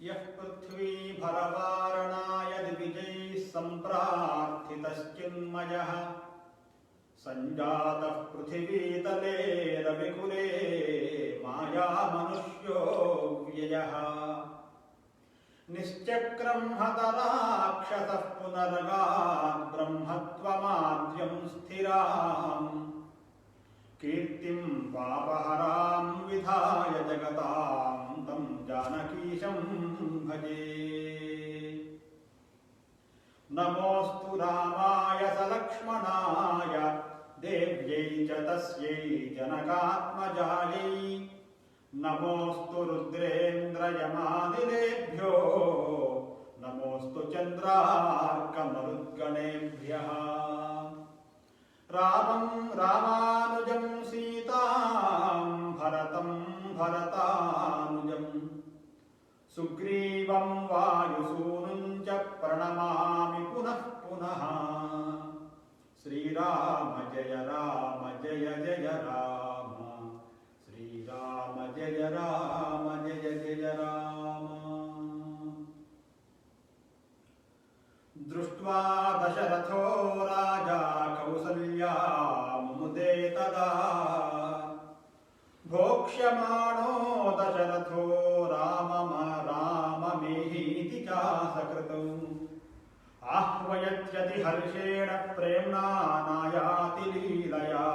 यः पृथ्वी भरवारणाय दिविजैः सम्प्रार्थितश्चिन्मयः सञ्जातः पृथिवीतले रविकुले मायामनुष्यो व्ययः निश्चक्रं हतराक्षसः पुनर्गात् ब्रह्मत्वमाद्यं स्थिराम् कीर्तिं पापहरां विधाय जगतां तं जानकीशं भजे। नमोऽस्तु रामाय सलक्ष्मणाय देव्यै च तस्यै जनकात्मजायै नमोऽस्तु रुद्रेन्द्रयमादिदेभ्यो नमोऽस्तु चन्द्रार्कमरुद्गणेभ्यः। रामं रामानुजं सीतां भरतं भरतानुजं सुग्रीवं वायुसूनुं च प्रणमामि पुनः पुनः। श्रीराम जय जय राम श्रीराम जय जय राम। दृष्ट्वा दशरथो राजा कौसल्यामुदे तदा भोक्ष्यमाणो दशरथो राममेहीति चासकृतौ आह्वयत्यति हर्षेण प्रेम्णा नायाति लीलया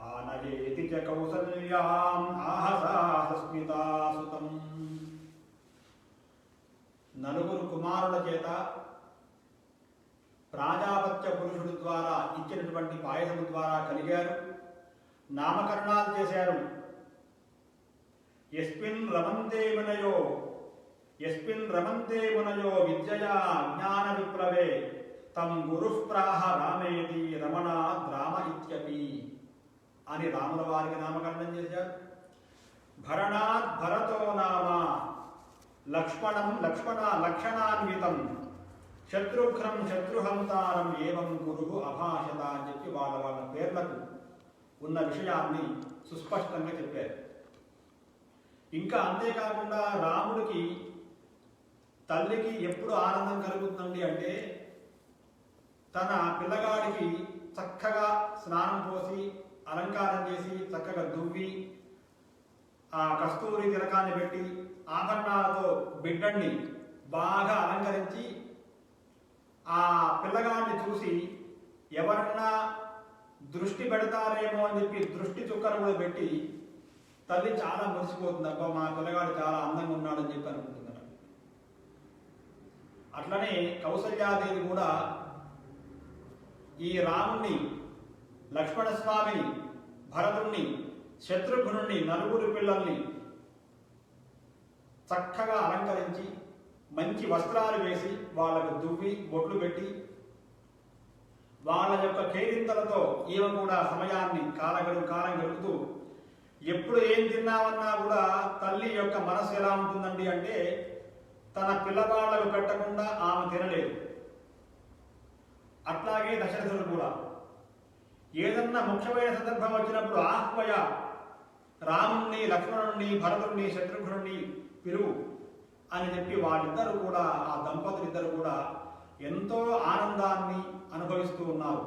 आनयेति च कौसल्याम् आहसा सस्मिता सुतम्। నలుగురు కుమారుల చేత ప్రాజాపత్య పురుషుడు ద్వారా ఇచ్చినటువంటి పాయసము ద్వారా కలిగారు, నామకరణాలు చేశారు. యస్మిన్ రమంతే మునయో విద్యయా జ్ఞాన విప్లవే తం గురుః ప్రాహ రామేతి రమణాద్ రామ ఇత్యపి అని రాముల వారికి నామకరణం చేశారు. భరణాత్ భరతో నామ లక్ష్మణం లక్షణాన్వితం శత్రుఘ్నం శత్రుహంతారం ఏవం గురువు అభాషత అని చెప్పి వాళ్ళ పేర్లకు ఉన్న విషయాన్ని సుస్పష్టంగా చెప్పారు. ఇంకా అంతేకాకుండా రాముడికి తల్లికి ఎప్పుడు ఆనందం కలుగుతుంది అంటే తన పిల్లగాడికి చక్కగా స్నానం పోసి అలంకారం చేసి చక్కగా దువ్వి ఆ కస్తూరి తిలకాన్ని పెట్టి ఆభరణాలతో బిడ్డని బాగా అలంకరించి ఆ పిల్లగాడిని చూసి ఎవరన్నా దృష్టి పెడతారేమో అని చెప్పి దృష్టి చుక్కను కూడా పెట్టి తల్లి చాలా మురిసిపోతుంది. అబ్బా మా పిల్లగాడు చాలా అందంగా ఉన్నాడని చెప్పి అనుకుంటున్నారు. అట్లనే కౌసల్యాదేవి కూడా ఈ రాముణ్ణి, లక్ష్మణస్వామిని, భరతుణ్ణి, శత్రుఘ్నుణ్ణి, నలుగురు పిల్లల్ని చక్కగా అలంకరించి మంచి వస్త్రాలు వేసి వాళ్ళకు దువ్వి బొట్లు పెట్టి వాళ్ళ యొక్క కేరింతలతో ఈమె కూడా సమయాన్ని కాలం గడుపుతూ ఎప్పుడు ఏం తిన్నామన్నా కూడా తల్లి యొక్క మనసు ఎలా ఉంటుందండి అంటే తన పిల్లవాళ్లకు పెట్టకుండా ఆమె తినలేదు. అట్లాగే దశరథుడు కూడా ఏదన్నా ముఖ్యమైన సందర్భం వచ్చినప్పుడు ఆహ్వయ రాముణ్ణి, లక్ష్మణుణ్ణి, భరతుణ్ణి, శత్రుఘ్నుణ్ణి పిలువు అని చెప్పి వాళ్ళిద్దరూ కూడా, ఆ దంపతులిద్దరూ కూడా ఎంతో ఆనందాన్ని అనుభవిస్తూ ఉన్నారు.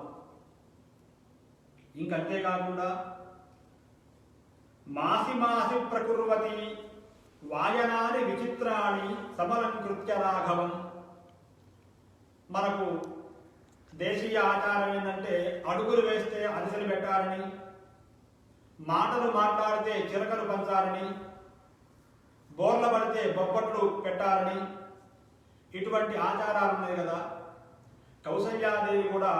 ఇంకంతేకాకుండా మాసి మాసి ప్రకుర్వతి వాయనాని విచిత్రాన్ని సమలంకృత్య రాఘవం. మనకు దేశీయ ఆచారం ఏంటంటే అడుగులు వేస్తే అరిసెలు పెట్టాలని, మాటలు మాట్లాడితే చిలకలు పంచాలని, బోర్ల పడితే బొబ్బట్లు పెట్టాలని ఇటువంటి ఆచారాలు ఉన్నాయి కదా. కౌసల్యాదేవి కూడా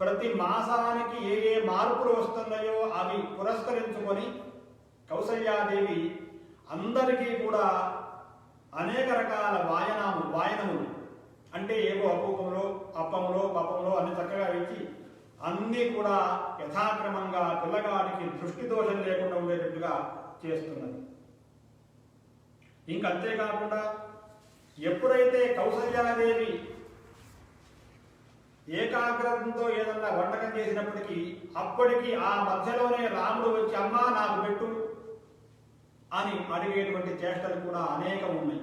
ప్రతి మాసానికి ఏ ఏ మార్పులు వస్తున్నాయో అవి పురస్కరించుకొని కౌసల్యాదేవి అందరికీ కూడా అనేక రకాల వాయనములు అంటే ఏవో అప్పములో పప్పములో అన్ని చక్కగా ఇచ్చి అన్నీ కూడా యథాక్రమంగా పిల్లగాడికి దృష్టి దోషం లేకుండా ఉండేటట్టుగా చేస్తున్నది. ఇంకంతేకాకుండా ఎప్పుడైతే కౌసల్యాదేవి ఏకాగ్రతంతో ఏదన్నా వంటకం చేసినప్పటికీ అప్పటికి ఆ మధ్యలోనే రాముడు వచ్చి అమ్మా నాకు పెట్టు అని అడిగేటువంటి చేష్టలు కూడా అనేకం ఉన్నాయి.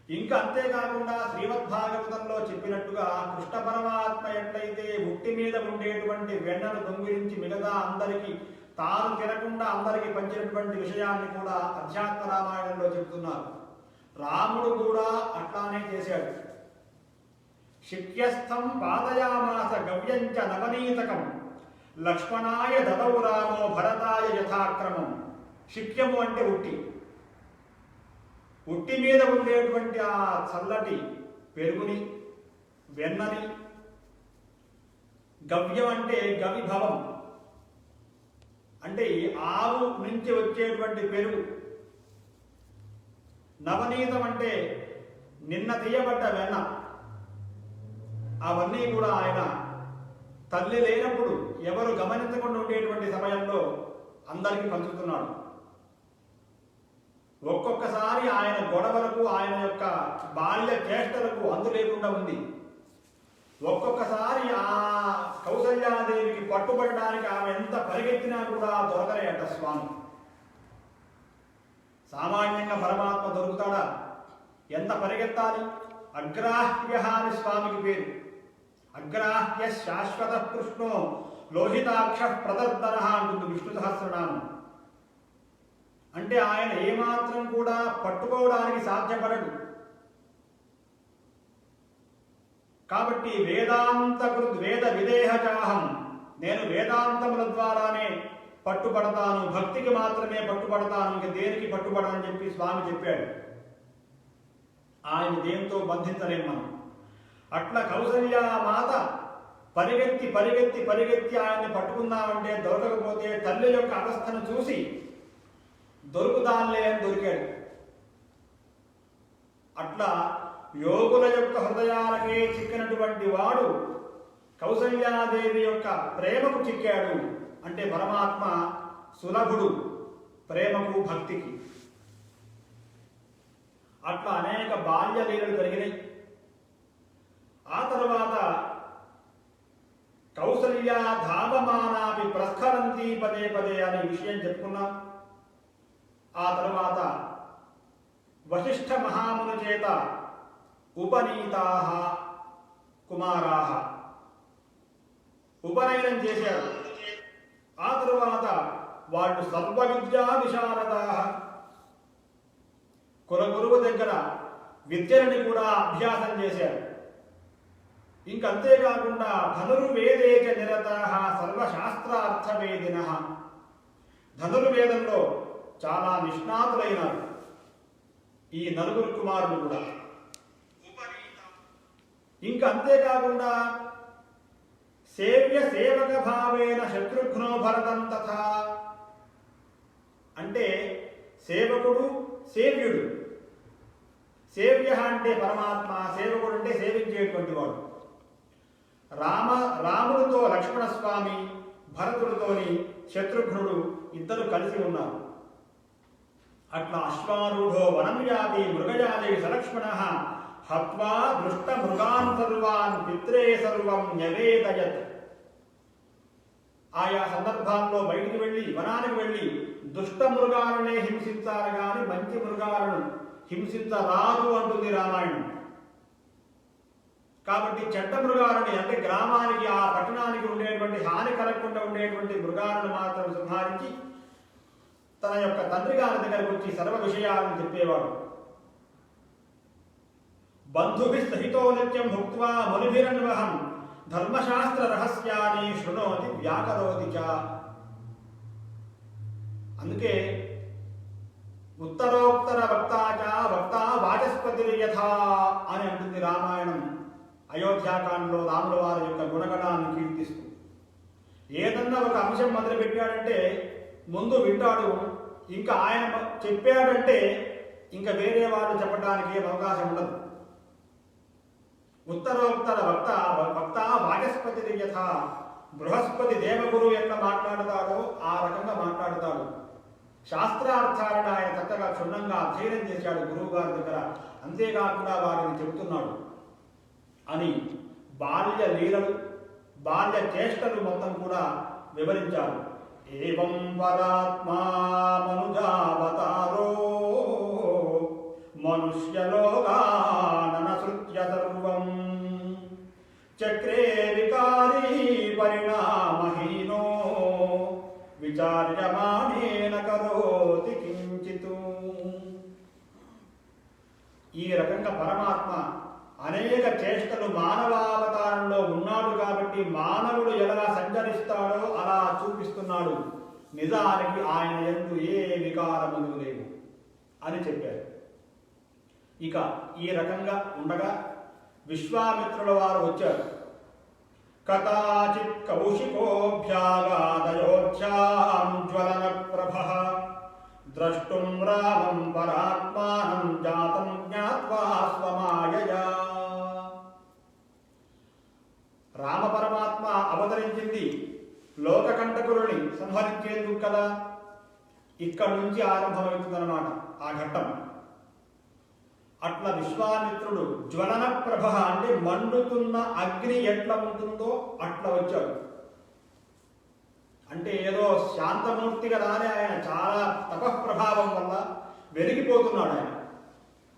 ఇంకా అంతేకాకుండా శ్రీమద్భాగవతంలో చెప్పినట్టుగా కృష్ణ పరమాత్మ ఎట్లయితే ఉట్టి మీద ఉండేటువంటి వెన్నను దొంగిలించి మిగతా అందరికీ తాను తినకుండా అందరికీ పంచినటువంటి విషయాన్ని కూడా అధ్యాత్మ రామాయణంలో చెబుతున్నారు. రాముడు కూడా అట్లానే చేశాడు. శిక్యస్థం పాదయామాస గవ్యంచ నవనీతకం లక్ష్మణాయ దదౌ రామో భరతాయ యథాక్రమం. శిక్యము అంటే ఉట్టి, ఉట్టి మీద ఉండేటువంటి ఆ చల్లటి పెరుగుని వెన్నని, గవ్యం అంటే గవిభవం అంటే ఆవు నుంచి వచ్చేటువంటి పెరుగు, నవనీతం అంటే నిన్న తీయబడ్డ వెన్న, అవన్నీ కూడా ఆయన తల్లి లేనప్పుడు ఎవరు గమనించకుండా ఉండేటువంటి సమయంలో అందరికీ పంచుతున్నాడు. ఒక్కొక్కసారి ఆయన గొడవలకు ఆయన యొక్క బాల్య చేష్టలకు అంతు లేకుండా ఉంది. ఒక్కొక్కసారి ఆ కౌసల్యాదేవికి పట్టుబడడానికి ఆమె ఎంత పరిగెత్తినా కూడా దొరకలేట స్వామి. సామాన్యంగా పరమాత్మ దొరుకుతాడా? ఎంత పరిగెత్తాలి? అగ్రాహ్య అని స్వామికి పేరు. అగ్రాహ్య శాశ్వత కృష్ణో లోహితాక్ష ప్రదర్దన అంటుంది విష్ణు సహస్రనామం. అంటే ఆయన ఏమాత్రం కూడా పట్టుకోవడానికి సాధ్యపడడు. కాబట్టి వేద విదేహచాహం, నేను వేదాంతముల ద్వారానే పట్టుబడతాను, భక్తికి మాత్రమే పట్టుబడతాను, ఇంక దేనికి పట్టుబడని చెప్పి స్వామి చెప్పాడు. ఆయన దేంతో బంధించలేం మనం. అట్లా కౌసల్యా మాత పరిగెత్తి పరిగెత్తి పరిగెత్తి ఆయన్ని పట్టుకుందామంటే దొరకకపోతే తల్లి యొక్క అవస్థను చూసి దొరుకుదాన్లే అని దొరికాడు. అట్లా యోగుల యొక్క హృదయాలకే చిక్కినటువంటి వాడు కౌసల్యాదేవి యొక్క ప్రేమకు చిక్కాడు. అంటే పరమాత్మ సులభుడు ప్రేమకు భక్తికి. అట్లా అనేక బాల్య లీలలు జరిగినాయి. ఆ తరువాత కౌసల్య ధావమానాపి ప్రస్ఖరంతి పదే పదే అనే విషయం చెప్పుకున్నాం. ఆ తరువాత వశిష్ఠ మహాముని చేత ఉపనీతాః కుమారాః ఉపనయనం చేశారు. ఆ తరువాత వాళ్ళు సర్వ విద్యా విశారదాః కులగురువు దగ్గర విద్యలని కూడా అభ్యాసం చేశారు. ఇంకంతేకాకుండా ధనుర్వేదేచ నిరతాః సర్వశాస్త్రార్థవేదినః ధనుర్వేదంలో చాలా నిష్ణాతులైనారు ఈ నలుగురు కుమారులు కూడా. ఇంకా అంతేకాకుండా సేవ్య సేవక భావేన శత్రుఘ్నో భరతం తథా అంటే సేవకుడు సేవ్యుడు. సేవ్య అంటే పరమాత్మ, సేవకుడు అంటే సేవించేటువంటి వాడు. రాముడితో లక్ష్మణస్వామి, భరతుడితోని శత్రుఘ్నుడు ఇద్దరు కలిసి ఉన్నారు. అట్లా అశ్వారూఢో వనం యాది మృగయాది సలక్ష్మణః హత్వా దృష్ట మృగాన్ సర్వాన్ పిత్రే సర్వం న్యవేదయత్. ఆయా సందర్భాల్లో బయటికి వెళ్ళి వనానికి వెళ్ళి దుష్ట మృగాలనే హింసించాలి కానీ మంచి మృగాలను హింసించరాదు అంటుంది రామాయణం. కాబట్టి చెడ్డ మృగాలని అంటే గ్రామానికి ఆ పట్టణానికి ఉండేటువంటి హాని కలగకుండా ఉండేటువంటి మృగాలను మాత్రం సంహరించి తన యొక్క తండ్రి గారి దగ్గరకు వచ్చి సర్వ విషయాలను చెప్పేవాడు. బంధుభి సహితో నిత్యం భుక్త్వా మునిభిరన్వహం ధర్మశాస్త్ర రహస్యాన్ని శృణోతి వ్యాకరోతి చ. అందుకే ఉత్తరోత్తర వక్తాచ వక్త వాచస్పతి యథా అని అంటుంది రామాయణం. అయోధ్యాకాండలో రాముల వారి యొక్క గుణగణాన్ని కీర్తిస్తూ ఏదన్నా ఒక అంశం మొదలు పెట్టాడంటే ముందు వింటాడు. ఇంకా ఆయన చెప్పాడంటే ఇంకా వేరే వాళ్ళు చెప్పడానికి ఏం అవకాశం ఉండదు. ఉత్తరోత్తర వక్త వాచస్పతి యథ బృహస్పతి దేవగురు ఎట్లా మాట్లాడతాడో ఆ రకంగా మాట్లాడతాడు. శాస్త్రార్థాలను ఆయన చక్కగా క్షుణ్ణంగా అధ్యయనం చేశాడు గురువు గారి దగ్గర. అంతేకాకుండా వారిని చెబుతున్నాడు అని బాల్య లీలలు, బాల్య చేష్టలు మొత్తం కూడా వివరించారు. ఏవం వరాత్మా మనుజా రకంగా పరమాత్మ అనేక చేష్టలు మానవావతారంలో ఉన్నాడు కాబట్టి మానవుడు ఎలా సంచరిస్తాడో అలా చూపిస్తున్నాడు. నిజానికి ఆయన యందు ఏ వికారములు లేవు అని చెప్పారు. ఇక ఈ రకంగా ఉండగా విశ్వామిత్రుల వారు వచ్చారు. కదాచిత్ కౌశికోభ్యాగాదయోధ్యాం జ్వలన ప్రభః ద్రష్టుం రామం పరాత్మానం జాతం జ్ఞాత్వా స్వమాయయా. రామ పరమాత్మ అవతరించింది లోకకంటకులని సంహరించేందుకు కదా. ఇక్కడి నుంచి ఆరంభమవుతుందన్నమాట ఆ ఘట్టం. అట్లా విశ్వామిత్రుడు జ్వలన ప్రభ అంటే మండుతున్న అగ్ని ఎట్లా ఉంటుందో అట్లా వచ్చాడు. అంటే ఏదో శాంతమూర్తి కదానే ఆయన చాలా తపఃప్రభావం వల్ల వెలిగిపోతున్నాడు. ఆయన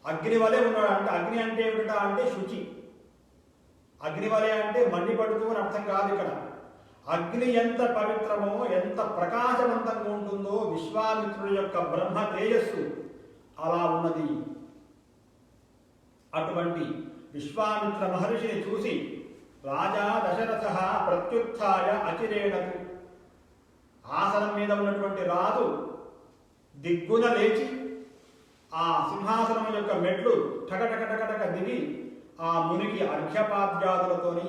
అగ్ని వలె ఉన్నాడు. అంటే అగ్ని అంటే ఏమిటా అంటే శుచి. అగ్ని వలె అంటే మండిపడుతూ అని అర్థం కాదు ఇక్కడ. అగ్ని ఎంత పవిత్రమో ఎంత ప్రకాశవంతంగా ఉంటుందో విశ్వామిత్రుడి యొక్క బ్రహ్మ తేజస్సు అలా ఉన్నది. అటువంటి విశ్వామిత్ర మహర్షిని చూసి రాజా దశరథ ప్రత్యుత్థాయ అచిరేణకు, ఆసనం మీద ఉన్నటువంటి రాజు దిగ్గున లేచి ఆ సింహాసనం యొక్క మెట్లు టకటకటకటక దిగి ఆ మునికి అర్ఘ్యపాద్యాదులతోని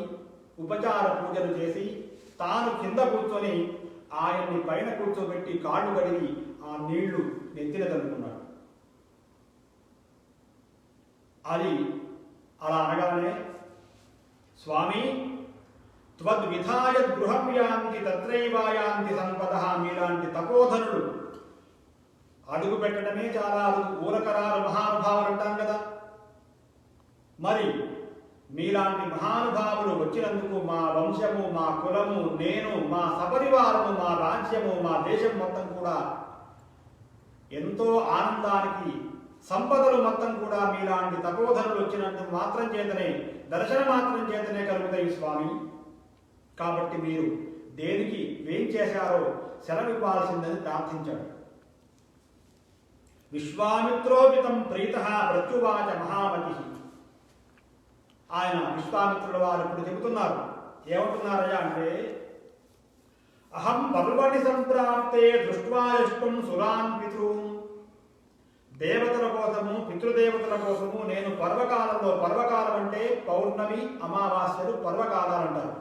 ఉపచార పూజలు చేసి తాను కింద కూర్చొని ఆయన్ని పైన కూర్చోబెట్టి కాళ్ళు కడిగి ఆ నీళ్లు నెత్తిన తలుపుకున్నాడు. అది అలా అనగానే స్వామి త్వద్విధాయ గృహం యాంతి తత్రైవాయాంతి సంపద, మీలాంటి తపోధనుడు అడుగు పెట్టడమే చాలా అడుగు. ఊరకరాలు మహానుభావులు అంటాం కదా. మరి మీలాంటి మహానుభావులు వచ్చినందుకు మా వంశము, మా కులము, నేను, మా సపరివారము, మా రాజ్యము, మా దేశం మొత్తం కూడా ఎంతో ఆనందానికి, సంపదలు మొత్తం కూడా మీలాంటి తపోధనులు వచ్చినందుకు మాత్రం చేతనే, దర్శన మాత్రం చేతనే కలుగుతాయి స్వామి. కాబట్టి మీరు దేనికి ఏం చేశారో సెలవివ్వాల్సిందని ప్రార్థించాడు. విశ్వామిత్రోపితం ప్రీత ప్రత్యువాచ మహామతి. ఆయన విశ్వామిత్రుల వారు ఇప్పుడు చెబుతున్నారు. ఏమంటున్నారయ్యా అంటే, అహం పర్వణి సంప్రాప్తే దృష్ట్వాయష్టం సురాన్ పితృన్. దేవతల కోసము, పితృదేవతల కోసము నేను పర్వకాలంలో, పర్వకాలం అంటే పౌర్ణమి, అమావాస్యలు పర్వకాలాలు అంటారు.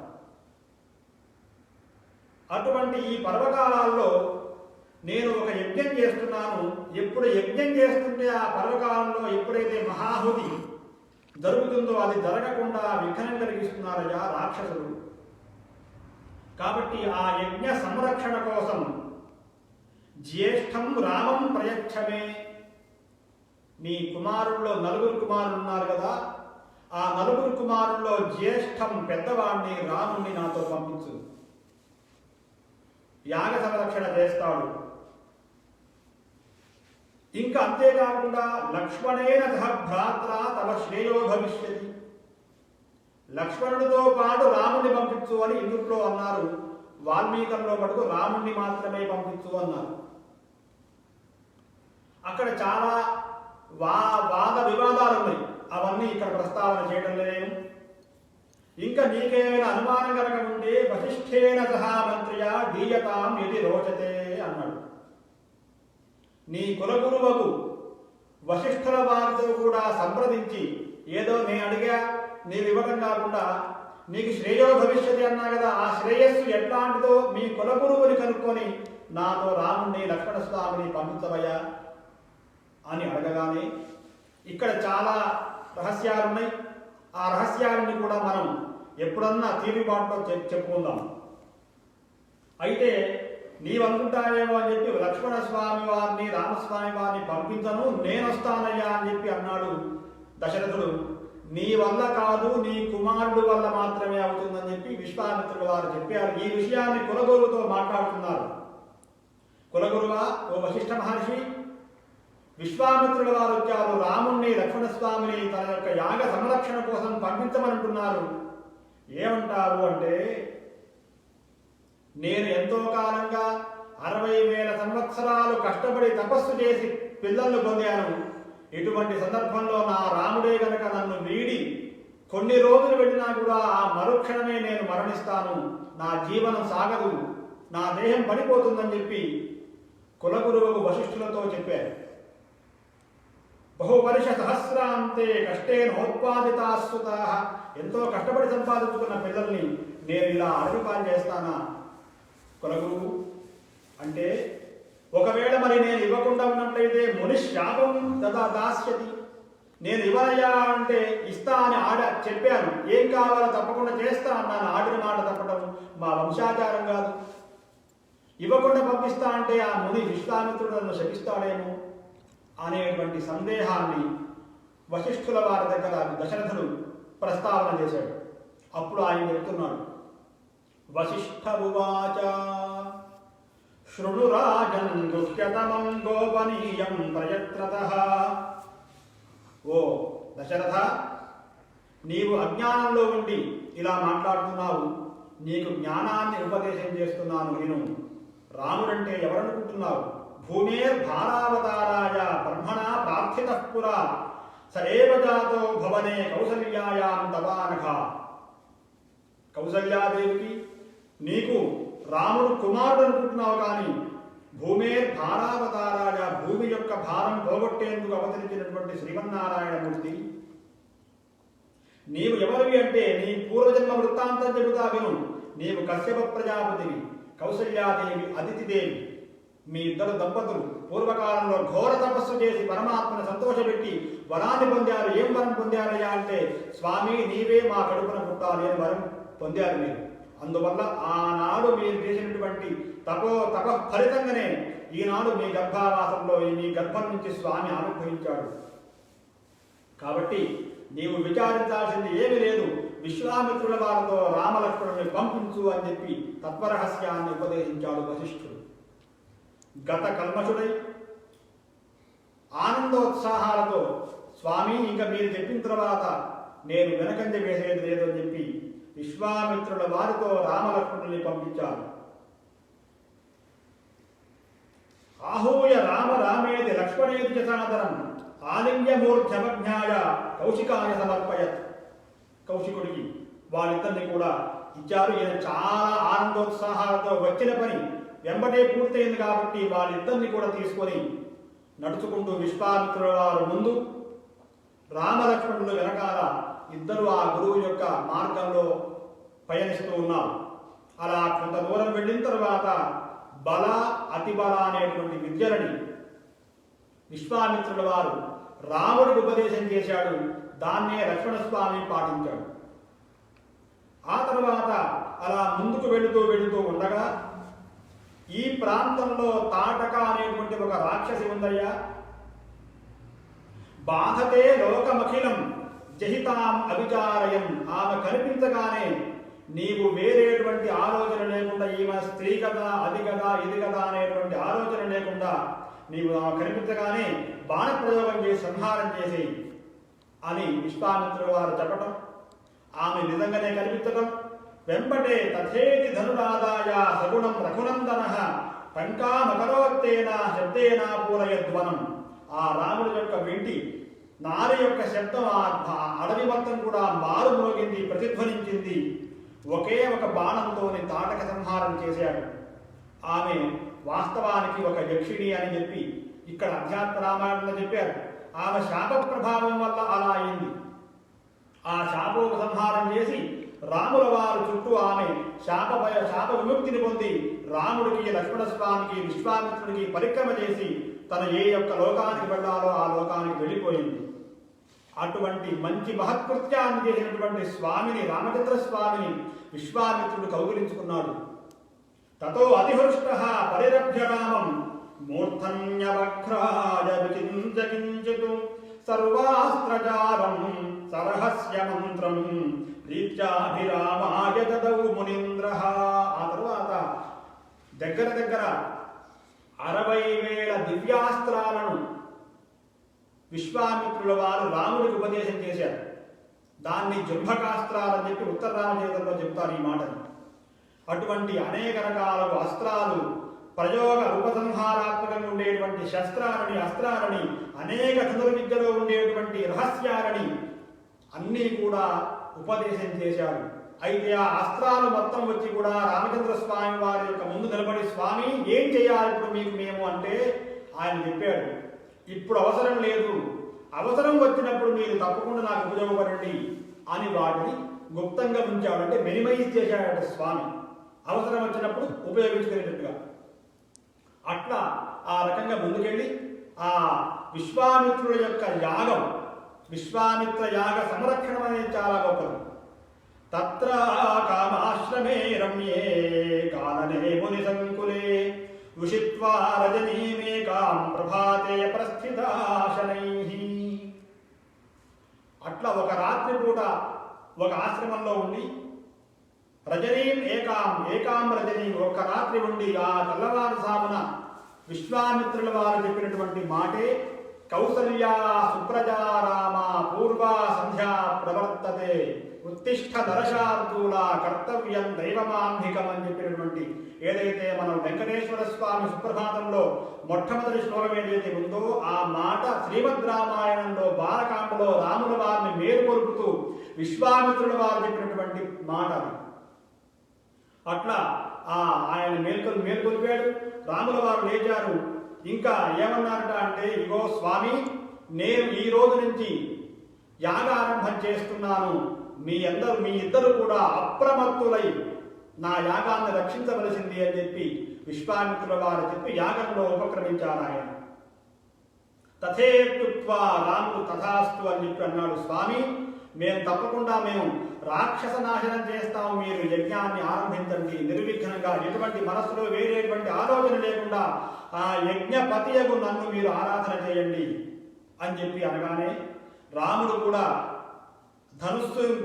అటువంటి ఈ పర్వకాలాల్లో నేను ఒక యజ్ఞం చేస్తున్నాను. ఎప్పుడు యజ్ఞం చేస్తుంటే ఆ పర్వకాలంలో ఎప్పుడైతే మహాహుతి జరుగుతుందో అది జరగకుండా విఘ్నం కలిగిస్తున్నారయ్యా రాక్షసులు. కాబట్టి ఆ యజ్ఞ సంరక్షణ కోసం జ్యేష్ఠం రామం ప్రయచ్చమే. నీ కుమారుల్లో 4 కుమారులు ఉన్నారు కదా, ఆ 4 కుమారుల్లో జ్యేష్ఠం పెద్దవాడిని రాముణ్ణి నాతో పంపించు. యాగ సంరక్షణ చేస్తాడు. ఇంకా అంతేకాకుండా లక్ష్మణేన సహ భ్రాత్ర తవ శ్రేయో భవిష్యతి. లక్ష్మణుడితో పాటు రాముణ్ణి పంపించు అని ఇందులో అన్నారు. వాల్మీకంలో మటుకు రాముణ్ణి మాత్రమే పంపించు అన్నారు. అక్కడ చాలా వాద వివాదాలు ఉన్నాయి. అవన్నీ ఇక్కడ ప్రస్తావన చేయడం లేదు. ఇంకా నీకేమైనా అనుమానం కనుక ఉంటే వశిష్ఠేన సహా మంత్రియా దీయతాం ఇది రోచతే అన్నాడు. నీ కులగురువకు వశిష్ఠుల వారితో కూడా సంప్రదించి, ఏదో నేను అడిగా నీవు ఇవ్వడం కాకుండా నీకు శ్రేయో భవిష్యతి అన్నా కదా, ఆ శ్రేయస్సు ఎట్లాంటిదో మీ కులగురువుని కనుక్కొని నాతో రాముణ్ణి లక్ష్మణస్వామిని పంపించవయ్యా అని అడగగానే ఇక్కడ చాలా రహస్యాలు ఉన్నాయి. ఆ రహస్యాలని కూడా మనం ఎప్పుడన్నా తీరుబాటులో చెప్పుకుందాం. అయితే నీవనుకుంటావేమో అని చెప్పి లక్ష్మణస్వామి వారిని, రామస్వామి వారిని పంపించను, నేను వస్తానయ్యా అని చెప్పి అన్నాడు దశరథుడు. నీ వల్ల కాదు, నీ కుమారుడు వల్ల మాత్రమే అవుతుందని చెప్పి విశ్వామిత్రుల వారు చెప్పారు. ఈ విషయాన్ని కులగురువుతో మాట్లాడుతున్నారు. కులగురువా, ఓ వశిష్ఠ మహర్షి, విశ్వామిత్రుల వారు వచ్చారు, రాముణ్ణి లక్ష్మణస్వామిని తన యొక్క యాగ సంరక్షణ కోసం పంపించమంటున్నారు. ఏమంటారు అంటే, నేను ఎంతో కాలంగా 60,000 సంవత్సరాలు కష్టపడి తపస్సు చేసి పిల్లలను పొందాను. ఇటువంటి సందర్భంలో నా రాముడే గనక నన్ను వీడి కొన్ని రోజులు వెళ్ళినా కూడా ఆ మరుక్షణమే నేను మరణిస్తాను, నా జీవనం సాగదు, నా దేహం పడిపోతుందని చెప్పి కులగురువుకు వశిష్ఠులతో చెప్పారు. బహువర్ష సహస్రాంతే కష్టేనోత్పాదితాస్తుతా, ఎంతో కష్టపడి సంపాదించుకున్న పిల్లల్ని నేను ఇలా అడవి పాలు చేస్తానా కులగురువు అంటే, ఒకవేళ మరి నేను ఇవ్వకుండా ఉన్నట్లయితే ముని శాపం దాస్యతి, నేను ఇవ్వనయ్యా అంటే ఇస్తా అని చెప్పాను, ఏం కావాలో తప్పకుండా చేస్తా అన్నాను, ఆడిన మాట తప్పడం మా వంశాచారం కాదు, ఇవ్వకుండా పంపిస్తా అంటే ఆ ముని విశ్వామిత్రుడు నన్ను శపిస్తాడేమో అనేటువంటి సందేహాన్ని వశిష్ఠుల వారి దగ్గర దశరథుడు ప్రస్తావన చేశాడు. అప్పుడు ఆయన చెప్తున్నాడు, వశిష్ఠ ఉవాచ శృణు రాజన్ దుష్యతమం గోపనీయం ప్రయత్నతః. ఓ దశరథ, నీవు అజ్ఞానంలో ఉండి ఇలా మాట్లాడుతున్నావు, నీకు జ్ఞానాన్ని ఉపదేశం చేస్తున్నాను విను. రాముడంటే ఎవరనుకుంటున్నావు? భూమేర్ భారావతారాయ బ్రహ్మణా ప్రార్థితః పురా సరేవ జాతో భవనే కౌసల్యాయాం తవానఘ. కౌసల్యాదేవికి నీకు రాముడు కుమారుడు అనుకుంటున్నావు, కానీ భూమేర్ భారావతారాయ, భూమి యొక్క భారం పోగొట్టేందుకు అవతరించినటువంటి శ్రీమన్నారాయణమూర్తి. నీవు ఎవరివి అంటే నీ పూర్వజన్మ వృత్తాంతం చెబుతా విను. నీవు కశ్యప ప్రజాపతివి, కౌసల్యాదేవి అదితిదేవి. మీ ఇద్దరు దంపతులు పూర్వకాలంలో ఘోర తపస్సు చేసి పరమాత్మను సంతోషపెట్టి వరాన్ని పొందారు. ఏం వరం పొందారయ్యా అంటే, స్వామి నీవే మా కడుపున పుట్టాలి అని వరం పొందారు మీరు. అందువల్ల ఆనాడు మీరు చేసినటువంటి తప ఫలితంగానే ఈనాడు మీ గర్భావాసంలో మీ గర్భం నుంచి స్వామి ఆవిర్భవించాడు. కాబట్టి నీవు విచారించాల్సింది ఏమీ లేదు, విశ్వామిత్రుల వారితో రామలక్ష్మణుని పంపించు అని చెప్పి తత్వరహస్యాన్ని ఉపదేశించాడు వశిష్ఠుడు. గత కల్మషుడై ఆనందోత్సాహాలతో, స్వామి ఇంకా మీరు చెప్పిన తర్వాత నేను వెనకంజ వేసేది లేదు అని చెప్పి విశ్వామిత్రుల వారితో రామలక్ష్మణుల్ని పంపించారు. ఆహూయ రామ రామేది లక్ష్మణేది చ సాదరం ఆలింగ్యమూర్ధ్యమజ్ఞాయ కౌశికాయ సమర్పయత్. కౌశికుడికి వాళ్ళిద్దరిని కూడా ఇచ్చారు. ఈయన చాలా ఆనందోత్సాహాలతో వచ్చిన పని వెంబడే పూర్తయింది కాబట్టి వాళ్ళిద్దరిని కూడా తీసుకొని నడుచుకుంటూ విశ్వామిత్రుల వారు ముందు, రామలక్ష్మణులు వెనకాల ఇద్దరు ఆ గురువు యొక్క మార్గంలో పయనిస్తూ ఉన్నారు. అలా కొంత దూరం వెళ్ళిన తర్వాత బల అతిబల అనేటువంటి విద్యలని విశ్వామిత్రుల వారు రాముడికి ఉపదేశం చేశాడు. దాన్నే లక్ష్మణస్వామి పాటించాడు. ఆ తర్వాత అలా ముందుకు వెళుతూ ఉండగా ఈ ప్రాంతంలో తాటక అనేటువంటి ఒక రాక్షసి ఉందయ్యా. బాధతే లోకమఖిలం జహితాం అవిచారయం. ఆమె కనిపించగానే నీవు వేరేటువంటి ఆలోచన లేకుండా, ఈమె స్త్రీ కదా, అది కదా, ఇది కదా అనేటువంటి ఆలోచన లేకుండా నీవు ఆమె కనిపించగానే బాణప్రయోగం చేసి సంహారం చేసి అని విశ్వామిత్రుల వారు చెప్పటం, ఆమె నిజంగానే కనిపించటం, వెంబటే తథేతి ధనురాదాయ సగుణం రఘునందన టంకామకరోత్తేన శబ్దేన పూరయద్వనం. ఆ రాముడి యొక్క వెంటి నారి యొక్క శబ్దం ఆ అడవి మొత్తం కూడా మారుమోగింది, ప్రతిధ్వనించింది. ఒకే ఒక బాణంతోని తాటక సంహారం చేశాడు. ఆమె వాస్తవానికి ఒక యక్షిణి అని చెప్పి ఇక్కడ అధ్యాత్మ రామాయణంలో చెప్పారు. ఆమె శాప ప్రభావం వల్ల అలా అయింది. ఆ శాపోపసంహారం చేసి రాముల వారు చుట్టూ ఆమె శాప విముక్తిని పొంది రాముడికి, లక్ష్మణస్వామికి, విశ్వామిత్రుడికి పరిక్రమ చేసి తన ఏ యొక్క లోకానికి వెళ్ళాలో ఆ లోకానికి వెళ్ళిపోయింది. అటువంటి మంచి మహత్కృత్యాన్ని చేసినటువంటి స్వామిని, రామచంద్ర స్వామిని విశ్వామిత్రుడు కౌగిలించుకున్నాడు. తతో అతిహృష్ట పరిరభ్య రామం మూర్ధన్యవక్రాయ విచించకించితు సర్వాస్త్రజాలం సరహస్య మంత్రం ప్రీత్యాభిరామాయ దదౌ మునీంద్ర. ఆ తరువాత దగ్గర 60,000 దివ్యాస్త్రాలను విశ్వామిత్రుల వారు రాముడికి ఉపదేశం చేశారు. దాన్ని జుంభకాస్త్రాలని చెప్పి ఉత్తర రామచరితంలో చెప్తారు ఈ మాటని. అటువంటి అనేక రకాల అస్త్రాలు ప్రయోగ ఉపసంహారాత్మకంగా ఉండేటువంటి శస్త్రాలని, అస్త్రాలని, అనేక ధనుర్విద్యలో ఉండేటువంటి రహస్యాలని అన్నీ కూడా ఉపదేశం చేశాడు. అయితే ఆ అస్త్రాలు మొత్తం వచ్చి కూడా రామచంద్ర స్వామి వారి యొక్క ముందు నిలబడి, స్వామి ఏం చేయాలి ఇప్పుడు మీకు మేము అంటే ఆయన చెప్పాడు, ఇప్పుడు అవసరం లేదు, అవసరం వచ్చినప్పుడు మీరు తప్పకుండా నాకు ఉపయోగపడండి అని వాటిని గుప్తంగా ఉంచాడు. అంటే మినిమైజ్ చేశాడట స్వామి, అవసరం వచ్చినప్పుడు ఉపయోగించుకునేటట్టుగా. అట్లా ఆ రకంగా ముందుకెళ్ళి ఆ విశ్వామిత్రుల యొక్క యాగం, విశ్వామిత్ర యాగ సంరక్షణం అనేది చాలా గొప్పది. తత్ర కామాశ్రమే రమ్యే కాననే ముని సంకులే ఉషిత్వా రజనీమేకాం ప్రభాతే ప్రస్థితాశనైః. అట్లా ఒక రాత్రి పూట ఒక ఆశ్రమంలో ఉండి రజనీం ఏకాం రజనీం, ఒక్క రాత్రి ఉండి ఆ తెల్లవారుజామున విశ్వామిత్రుల వారు చెప్పినటువంటి మాటే కౌసల్యా సుప్రజా రామ పూర్వా సంధ్యా ప్రవర్తతే ఉత్తిష్ట నరశార్దూల కర్తవ్యం దైవమాంధికం అని చెప్పినటువంటి ఏదైతే మనం వెంకటేశ్వర స్వామి సుప్రభాతంలో మొట్టమొదటి శ్లోకం ఏదైతే ఉందో ఆ మాట శ్రీమద్ రామాయణంలో బాలకాండలో రాముల వారిని మేలుకొల్పుతూ విశ్వామిత్రుల వారు చెప్పినటువంటి మాట. అట్లా ఆయన మేల్కొల్పాడు. రాముల వారు లేచారు. ఇంకా ఏమన్నారట అంటే, ఇగో స్వామి, నేను ఈ రోజు నుంచి యాగారంభం చేస్తున్నాను, మీ ఇద్దరు కూడా అప్రమత్తులై నా యాగాన్ని రక్షించవలసింది అని చెప్పి విశ్వామిత్రుల వారు చెప్పి యాగంలో ఉపక్రమించారు. ఆయన తథేత్తుత్వా రాముడు తథాస్తు అని చెప్పి అన్నాడు, స్వామి మేము తప్పకుండా రాక్షస నాశనం చేస్తాము, మీరు యజ్ఞాన్ని ఆరంభించండి నిర్విఘ్నంగా, ఎటువంటి మనస్సులో వేరేటువంటి ఆలోచన లేకుండా ఆ యజ్ఞపతియగు నన్ను మీరు ఆరాధన చేయండి అని చెప్పి అనగానే రాముడు కూడా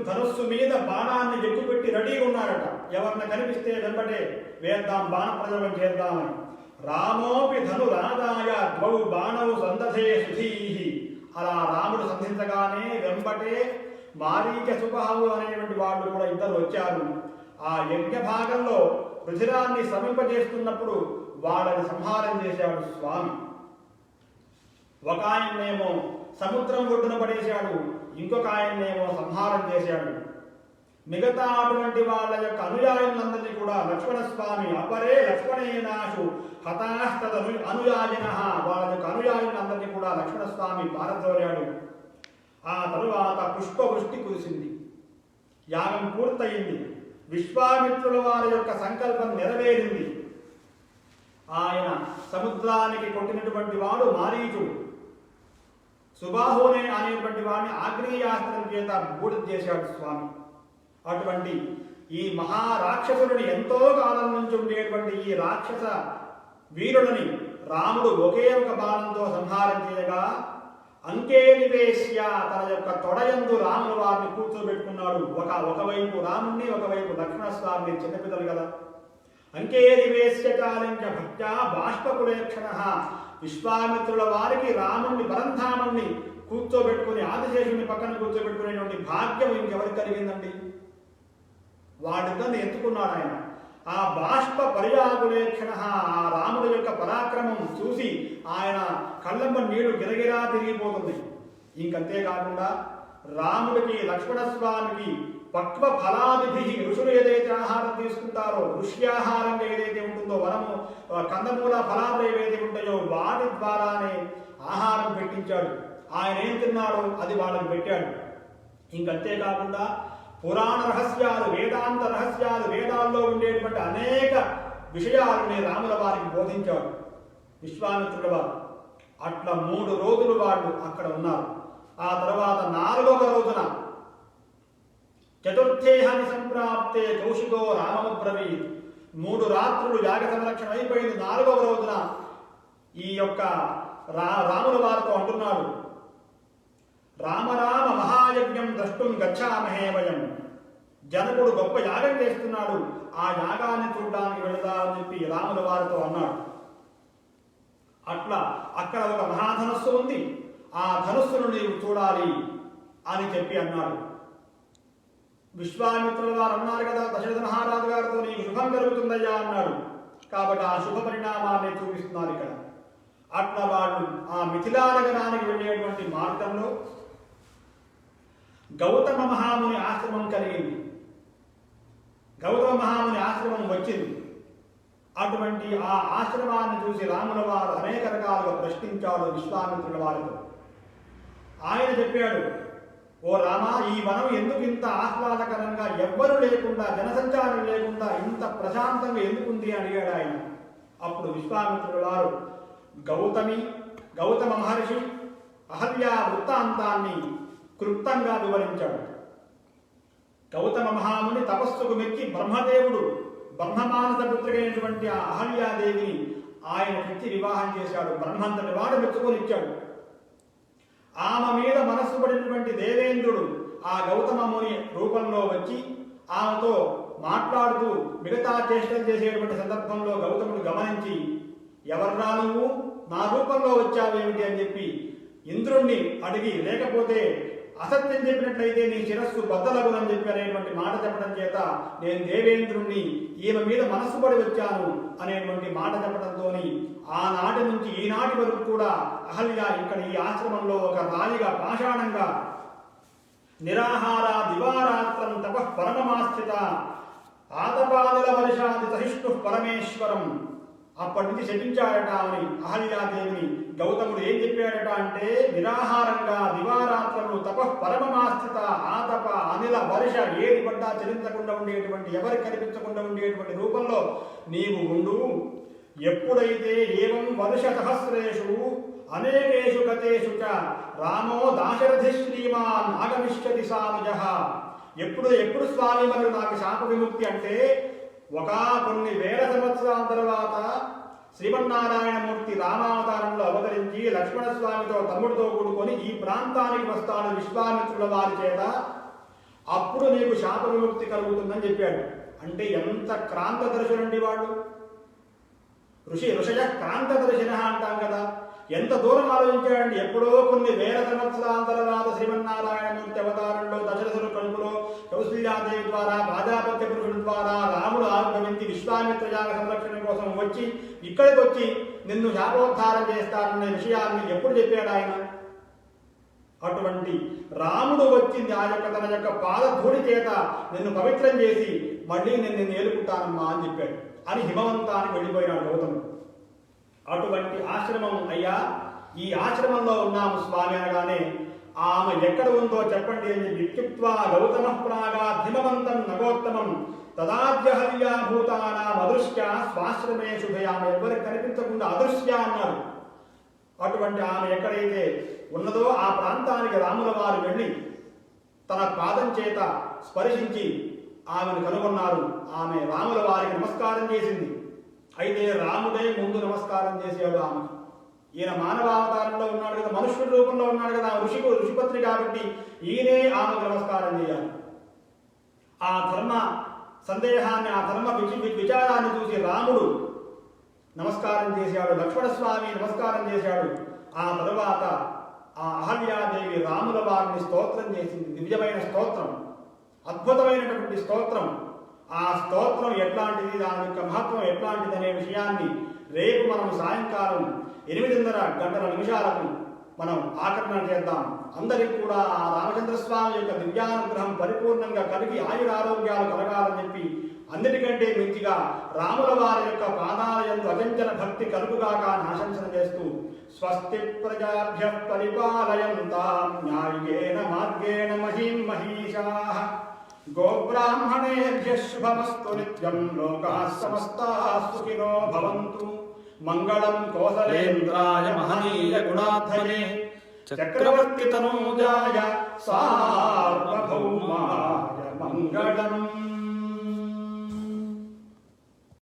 ధనుస్సు మీద బాణాన్ని ఎక్కుపెట్టి రెడీగా ఉన్నాడట. ఎవరిని కనిపిస్తే వెంబడే వేద్దాం, బాణ ప్రయోగం చేద్దామని. రామోపి ధనురాదాయ ద్వౌ బాణౌ సందధే సుధీః. అలా రాముడు సంధించగానే వెంబటే మారీచ సుబాహు అనేటువంటి వాళ్ళు కూడా ఇద్దరు వచ్చారు. ఆ యజ్ఞ భాగంలో రుధిరాన్ని సమీపజేస్తున్నప్పుడు వాళ్ళని సంహారం చేశాడు స్వామి. ఒక ఆయన్నేమో సముద్రం ఒడ్డున పడేశాడు, ఇంకొక ఆయన్నేమో సంహారం చేశాడు. మిగతా అటువంటి వాళ్ళ యొక్క అనుయాయులందరినీ కూడా లక్ష్మణస్వామి అపరే లక్ష్మణేనాశు హతాస్తదను అనుయాయిన, వాళ్ళ యొక్క అనుయాయులందరినీ కూడా లక్ష్మణస్వామి పారద్రోలాడు. ఆ తరువాత పుష్పవృష్టి కురిసింది, యాగం పూర్తయింది, విశ్వామిత్రుల వారి యొక్క సంకల్పం నెరవేరింది. ఆయన సముద్రానికి కొట్టినటువంటి వాడు మారీచుడు, సుబాహునే అనేటువంటి వాడిని ఆగ్నేయాస్త్రం చేత బూడిద చేశాడు స్వామి. అటువంటి ఈ మహారాక్షసుడిని ఎంతో కాలం నుంచి ఉండేటువంటి ఈ రాక్షస వీరులని రాముడు ఒకే ఒక బాణంతో సంహారం చేయగా అంకేనివేశ్య తన యొక్క తొడయందు రాముల వారిని కూర్చోబెట్టుకున్నాడు. ఒకవైపు రాముణ్ణి, ఒకవైపు లక్ష్మణస్వామిని, చిన్నపిల్లలు కదా. అంకేనివేశ్యకాలించ భక్త్యా బాష్పకులేక్షణ, విశ్వామిత్రుల వారికి రాముణ్ణి పరంధాముణ్ణి కూర్చోబెట్టుకుని ఆదిశేషుని పక్కన కూర్చోబెట్టుకునేటువంటి భాగ్యం ఇంకెవరికి కలిగిందండి? వాడిద్దరిని ఎత్తుకున్నాడు ఆయన. ఆ బాష్ప పర్యాకులేక్షణ, ఆ రాముడి యొక్క పరాక్రమం చూసి ఆయన కళ్ళమ్మ నీళ్లు గిరగిరా తిరిగిపోతుంది. ఇంకంతేకాకుండా రాముడికి లక్ష్మణస్వామికి పక్వ ఫలాదిభి, ఋషులు ఏదైతే ఆహారం తీసుకుంటారో, ఋష్యాహారంగా ఏదైతే ఉంటుందో, వనము కందమూల ఫలాలు ఏవైతే ఉంటాయో వాటి ద్వారానే ఆహారం పెట్టించాడు. ఆయన ఏం తిన్నాడో అది వాళ్ళకి పెట్టాడు. ఇంకంతేకాకుండా పురాణ రహస్యాలు, వేదాంత రహస్యాలు, వేదాల్లో ఉండేటువంటి అనేక విషయాలని రాముల వారికి బోధించాడు విశ్వామిత్రుల వారు. అట్లా 3 రోజులు వాళ్ళు అక్కడ ఉన్నారు. ఆ తర్వాత 4వ రోజున చతుర్థేహాని సంప్రాప్తే కౌశికో రామముబ్రవీత్, 3 రాత్రులు యాగ సంరక్షణ అయిపోయింది. 4వ రోజున ఈ యొక్క రాముల వారితో అంటున్నాడు, రామ రామ మహాయజ్ఞం ద్రష్టుం గచ్చామహే వయం. జనకుడు గొప్ప యాగం చేస్తున్నాడు, ఆ యాగాన్ని చూడడానికి వెళదామని చెప్పి రాముల వారితో అన్నాడు. అట్లా అక్కడ ఒక మహాధనస్సు ఉంది, ఆ ధనుస్సును నీవు చూడాలి అని చెప్పి అన్నాడు. విశ్వామిత్రుల వారు అన్నారు కదా, దశరథ మహారాజు గారితో నీకు శుభం కలుగుతుందయ్యా అన్నాడు. కాబట్టి ఆ శుభ పరిణామాన్ని చూపిస్తున్నారు ఇక్కడ. అట్లా వాళ్ళు ఆ మిథిలా నగరానికి వెళ్ళేటువంటి మార్గంలో గౌతమ మహాముని ఆశ్రమం కలిగింది. గౌతమ మహాముని ఆశ్రమం వచ్చింది. అటువంటి ఆ ఆశ్రమాన్ని చూసి రాముల వారు అనేక రకాలుగా ప్రశ్నించాడు విశ్వామిత్రుల వారితో. ఆయన చెప్పాడు, ఓ రామా, ఈ వనం ఎందుకు ఇంత ఆహ్లాదకరంగా, ఎవ్వరు లేకుండా, జనసంచారం లేకుండా ఇంత ప్రశాంతంగా ఎందుకుంది అడిగాడు ఆయన. అప్పుడు విశ్వామిత్రుల వారు గౌతమ మహర్షి అహల్య వృత్తాంతాన్ని క్లుప్తంగా వివరించాడు. గౌతమ మహాముని తపస్సుకు మెచ్చి బ్రహ్మదేవుడు బ్రహ్మమానస పుత్రికైనటువంటి ఆ అహల్యాదేవిని ఆయనకిచ్చి వివాహం చేశాడు. బ్రహ్మంతటి వాడు మెచ్చుకొనిచ్చాడు. ఆమె మీద మనస్సు పడినటువంటి దేవేంద్రుడు ఆ గౌతమ ముని రూపంలో వచ్చి ఆమెతో మాట్లాడుతూ మిగతా చేష్టలు చేసేటువంటి సందర్భంలో గౌతముడు గమనించి, ఎవర్రా నువ్వు, నా రూపంలో వచ్చావేమిటి అని చెప్పి ఇంద్రుణ్ణి అడిగి, లేకపోతే అసత్యం చెప్పినట్లయితే నీ శిరస్సు బద్దలగునని చెప్పి అనేటువంటి మాట చెప్పడం చేత నేను దేవేంద్రుణ్ణి ఈమె మీద మనస్సు పడి వచ్చాను అనేటువంటి మాట చెప్పడంతో ఆనాటి నుంచి ఈనాటి వరకు కూడా అహల్య ఇక్కడ ఈ ఆశ్రమంలో ఒక రాయిగా, పాషాణంగా నిరాహార దివారాత్రం తపః పరమమాస్థిత ఆతపాదుల వర్షాది సహిష్ణు పరమేశ్వరం. అప్పటి నుంచి శపించాడట అని అహల్యాదేవిని. గౌతముడు ఏం చెప్పాడట అంటే, నిరాహారంగా దివారాత్రములు తపః పరమమాస్థిత ఆతప అనిల వర్ష ఏది పడ్డా చలించకుండా ఉండేటువంటి, ఎవరికి కనిపించకుండా ఉండేటువంటి రూపంలో నీవు ఉండు. ఎప్పుడైతే ఏవం వర్ష సహస్రేషు అనేకేషు గతేషు చ రామో దాశరథి శ్రీమాన్ ఆగమిష్యతి సానుజః. ఎప్పుడు స్వామి మనకు నాకు శాప విముక్తి అంటే, కొన్ని వేల సంవత్సరాల తర్వాత శ్రీమన్నారాయణమూర్తి రామావతారంలో అవతరించి లక్ష్మణస్వామితో తమ్ముడితో కూడుకొని ఈ ప్రాంతానికి వస్తాడు విశ్వామిత్రుల వారి చేత, అప్పుడు నీకు శాప విముక్తి కలుగుతుందని చెప్పాడు. అంటే ఎంత క్రాంతదర్శనండి వాళ్ళు. ఋషయ క్రాంతదర్శన అంటాం కదా, ఎంత దూరం ఆలోచించాడండి. ఎప్పుడో కొన్ని వేల సంవత్సరాల తర్వాత శ్రీమన్నారాయణమూర్తి అవతారంలో దశరథుని కడుపులో కౌసల్యాదేవి ద్వారా బాజాపత్య పురుషుడి ద్వారా రాముడు ఆవిర్భవించి విశ్వామిత్ర యాగ సంరక్షణ కోసం వచ్చి ఇక్కడికి వచ్చి నిన్ను శాపోద్ధారం చేస్తాననే విషయాన్ని ఎప్పుడు చెప్పాడు ఆయన? అటువంటి రాముడు వచ్చింది ఆ యొక్క తన యొక్క పాదధూళి చేత నిన్ను పవిత్రం చేసి మళ్ళీ నేను ఏలుకుంటానమ్మా అని చెప్పాడు అని హిమవంతానికి వెళ్ళిపోయినాడు గౌతముడు. అటువంటి ఆశ్రమం అయ్యా, ఈ ఆశ్రమంలో ఉన్నాము స్వామి అనగానే ఆమె ఎక్కడ ఉందో చెప్పండి అని విక్షిప్త్వా గౌతమ ప్రాగా హిమవంతం నగోత్తమం తదాద్యహల్యాభూతానాం అదృశ్య స్వాశ్రమే శుభే. ఆమె ఎవరికి కనిపించకుండా అదృశ్య అన్నాడు. అటువంటి ఆమె ఎక్కడైతే ఉన్నదో ఆ ప్రాంతానికి రాముల వారు వెళ్ళి తన పాదం చేత స్పర్శించి ఆమెను కనుగొన్నారు. ఆమె రాముల వారికి నమస్కారం చేసింది. అయితే రాముడే ముందు నమస్కారం చేశాడు ఆమెకు. ఈయన మానవావతారంలో ఉన్నాడు కదా, మనుష్యుడి రూపంలో ఉన్నాడు కదా, ఋషిపత్ని కాబట్టి ఈయనే ఆమెకు నమస్కారం చేయాలి. ఆ ధర్మ సందేహాన్ని, ఆ ధర్మ విచారాన్ని చూసి రాముడు నమస్కారం చేశాడు, లక్ష్మణస్వామి నమస్కారం చేశాడు. ఆ తరువాత ఆ అహల్యాదేవి రాముల వారిని స్తోత్రం చేసింది. దివ్యమైన స్తోత్రం, అద్భుతమైనటువంటి స్తోత్రం. ఆ స్తోత్రం ఎట్లాంటిది, దాని యొక్క మహత్వం ఎట్లాంటిది అనే విషయాన్ని రేపు మనం సాయంకాలం 8:30 మనం ఆకర్షణ చేద్దాం. అందరికీ కూడా ఆ రామచంద్రస్వామి యొక్క దివ్యానుగ్రహం పరిపూర్ణంగా కలిగి ఆయురారోగ్యాలు కలగాలని చెప్పి, అన్నిటికంటే మించిగా రాముల వారి యొక్క పాదాలయందు అచంచల భక్తి కలుగుగాక అని ఆశంసన చేస్తూ, స్వస్తి ప్రజాభ్యః పరిపాలయంతాం న్యాయేన మార్గేణ మహీం మహీషాః గోబ్రాహ్మణేభ్యః శుభమస్తు నిత్యం లోకాః సమస్తాః సుఖినో భవంతు. మంగళం కోసలేంద్రాయ మహనీయ గుణాధ్యనే చక్రవర్తి తనూజాయ సార్వభౌమాయ మంగళం.